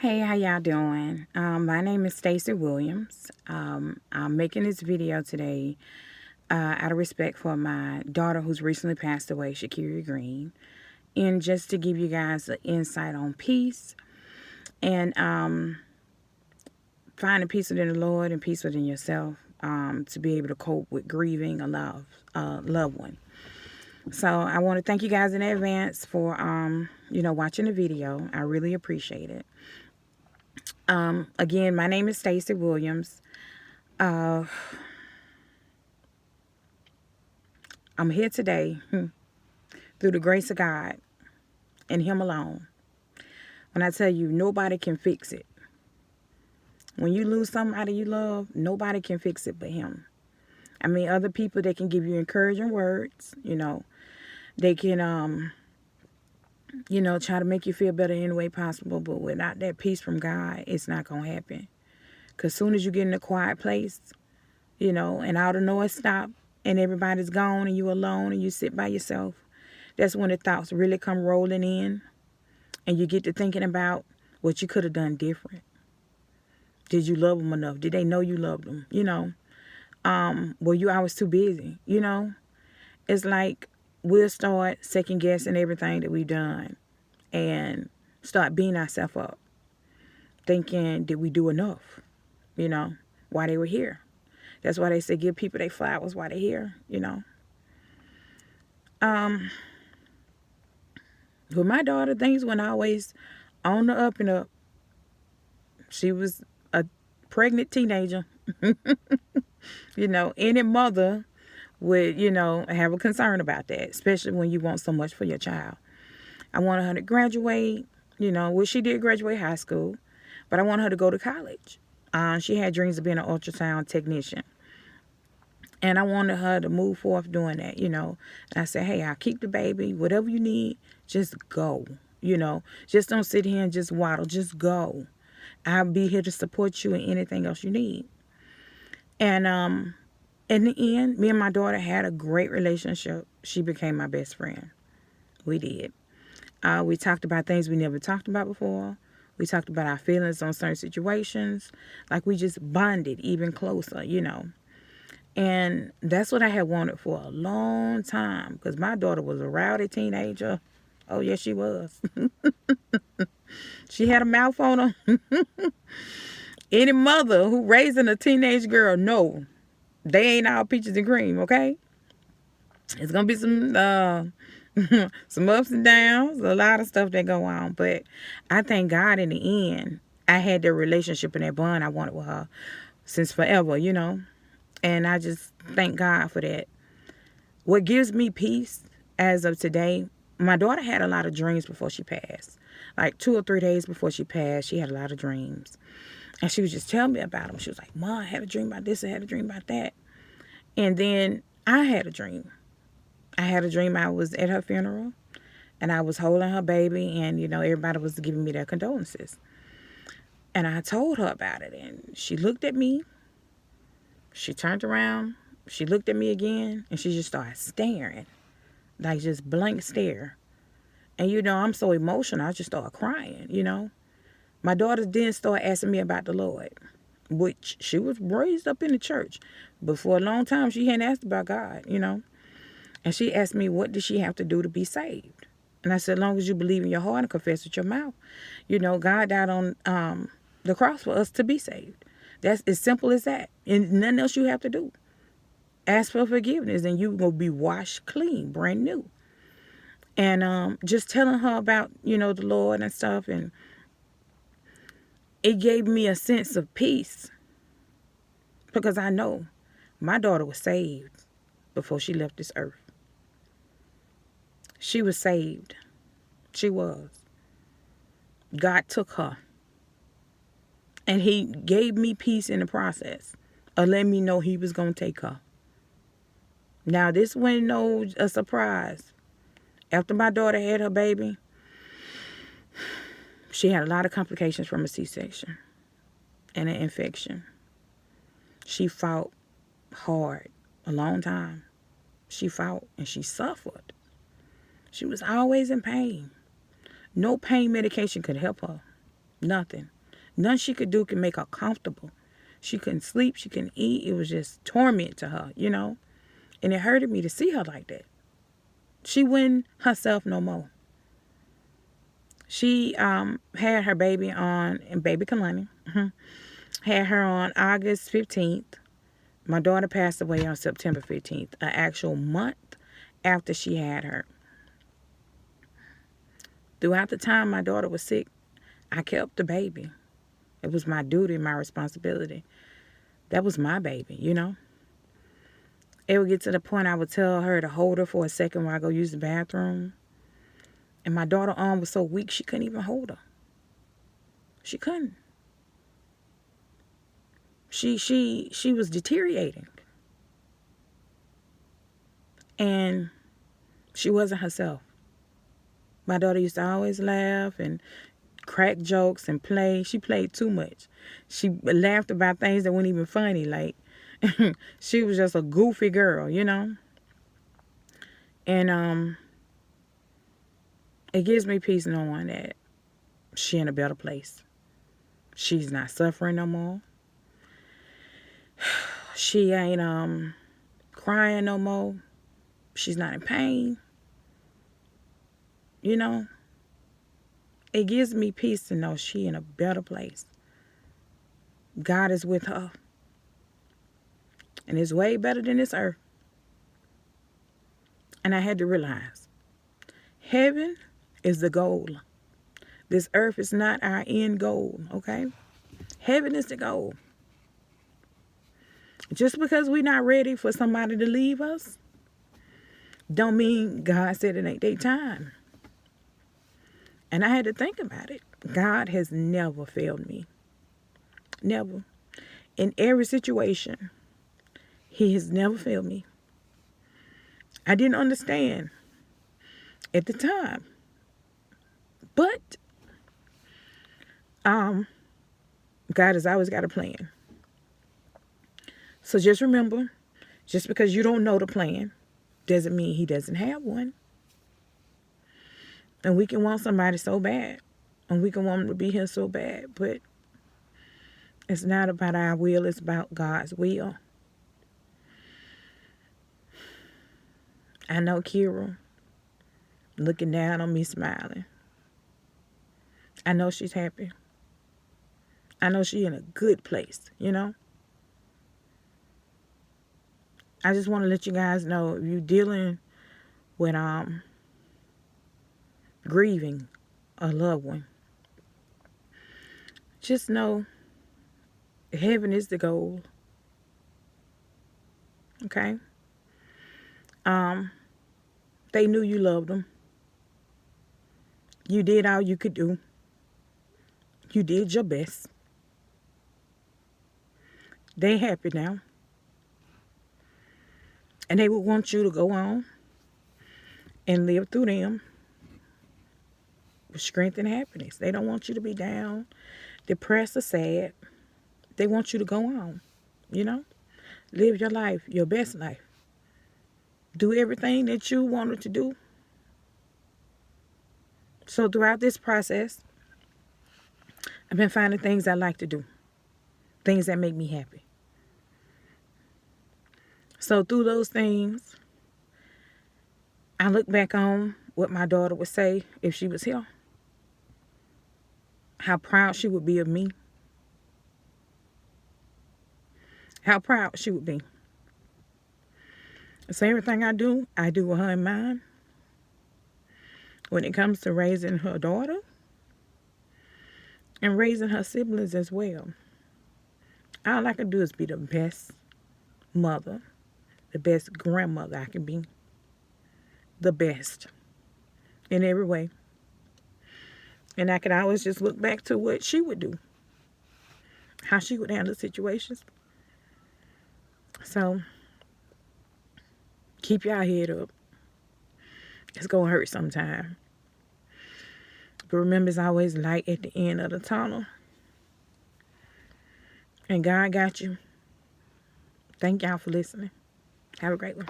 Hey, how y'all doing? My name is Stacy Williams. I'm making this video today out of respect for my daughter who's recently passed away, Shakira Green, and just to give you guys an insight on peace and finding peace within the Lord and peace within yourself to be able to cope with grieving a loved one. So I want to thank you guys in advance for watching the video. I really appreciate it. Again, my name is Stacy Williams. Uh, I'm here today through the grace of God and Him alone. When I tell you, nobody can fix it. When you lose somebody you love, nobody can fix it but Him. I mean, other people, they can give you encouraging words, They can, try to make you feel better any way possible. But without that peace from God, it's not going to happen. Because soon as you get in a quiet place, and all the noise stop and everybody's gone and you alone and you sit by yourself, that's when the thoughts really come rolling in and you get to thinking about what you could have done different. Did you love them enough? Did they know you loved them? Were you always too busy? It's like we'll start second guessing everything that we've done and start beating ourselves up, thinking, did we do enough? While they were here. That's why they say give people their flowers while they're here, With my daughter, things went always on the up and up. She was a pregnant teenager. Any mother would, have a concern about that, especially when you want so much for your child. I wanted her to graduate, well, she did graduate high school, but I wanted her to go to college. She had dreams of being an ultrasound technician. And I wanted her to move forth doing that, And I said, hey, I'll keep the baby. Whatever you need, just go, Just don't sit here and just waddle. Just go. I'll be here to support you in anything else you need. And in the end, me and my daughter had a great relationship. She became my best friend. We did. We talked about things we never talked about before. We talked about our feelings on certain situations. Like we just bonded even closer, And that's what I had wanted for a long time because my daughter was a rowdy teenager. Oh, yes, she was. She had a mouth on her. Any mother who raising a teenage girl, no, they ain't all peaches and cream, okay? It's going to be some ups and downs, a lot of stuff that go on. But I thank God in the end, I had that relationship and that bond I wanted with her since forever, And I just thank God for that. What gives me peace as of today, my daughter had a lot of dreams before she passed. Like 2 or 3 days before she passed, she had a lot of dreams. And she was just telling me about them. She was like, Mom, I had a dream about this. I had a dream about that. And then I had a dream. I had a dream I was at her funeral. And I was holding her baby. And, everybody was giving me their condolences. And I told her about it. And she looked at me. She turned around. She looked at me again. And she just started staring. Like just blank stare. And, I'm so emotional. I just started crying, My daughter then started asking me about the Lord, which she was raised up in the church. But for a long time, she hadn't asked about God, And she asked me, what did she have to do to be saved? And I said, as long as you believe in your heart and confess with your mouth, God died on the cross for us to be saved. That's as simple as that. And nothing else you have to do. Ask for forgiveness and you will be washed clean, brand new. And just telling her about, the Lord and stuff. And it gave me a sense of peace. Because I know my daughter was saved before she left this earth. She was saved. She was. God took her. And He gave me peace in the process of letting me know He was going to take her. Now, this wasn't no a surprise. After my daughter had her baby, she had a lot of complications from a C-section and an infection. She fought hard a long time. She fought and she suffered. She was always in pain. No pain medication could help her. Nothing. Nothing she could do could make her comfortable. She couldn't sleep. She couldn't eat. It was just torment to her, you know. And it hurted me to see her like that. She wasn't herself no more. She had her baby on, and baby Kalani, had her on August 15th. My daughter passed away on September 15th, an actual month after she had her. Throughout the time my daughter was sick, I kept the baby. It was my duty, my responsibility. That was my baby, you know. It would get to the point I would tell her to hold her for a second while I go use the bathroom. And my daughter's arm was so weak she couldn't even hold her. She couldn't. She was deteriorating. And she wasn't herself. My daughter used to always laugh and crack jokes and play. She played too much. She laughed about things that weren't even funny. Like, she was just a goofy girl, you know. And it gives me peace knowing that she in a better place. She's not suffering no more. She ain't crying no more. She's not in pain. You know, it gives me peace to know she in a better place. God is with her. And it's way better than this earth. And I had to realize, heaven is the goal. This earth is not our end goal, okay? Heaven is the goal. Just because we're not ready for somebody to leave us, don't mean God said it ain't their time. And I had to think about it. God has never failed me. Never. In every situation, He has never failed me. I didn't understand at the time. But God has always got a plan. So just remember, just because you don't know the plan doesn't mean He doesn't have one. And we can want somebody so bad. And we can want them to be here so bad. But it's not about our will. It's about God's will. I know Kira looking down on me smiling. I know she's happy. I know she's in a good place, you know. I just want to let you guys know, if you're dealing with grieving a loved one, just know heaven is the goal. Okay? They knew you loved them. You did all you could do. You did your best. They happy now. And they would want you to go on and live through them with strength and happiness. They don't want you to be down, depressed, or sad. They want you to go on, you know? Live your life, your best life. Do everything that you wanted to do. So throughout this process, I've been finding things I like to do. Things that make me happy. So through those things, I look back on what my daughter would say if she was here. How proud she would be of me. How proud she would be. So everything I do with her in mind. When it comes to raising her daughter and raising her siblings as well. All I can do is be the best mother, the best grandmother I can be. The best in every way. And I can always just look back to what she would do. How she would handle situations. So, keep your head up. It's going to hurt sometime. But remember, it's always light at the end of the tunnel. And God got you. Thank y'all for listening. Have a great one.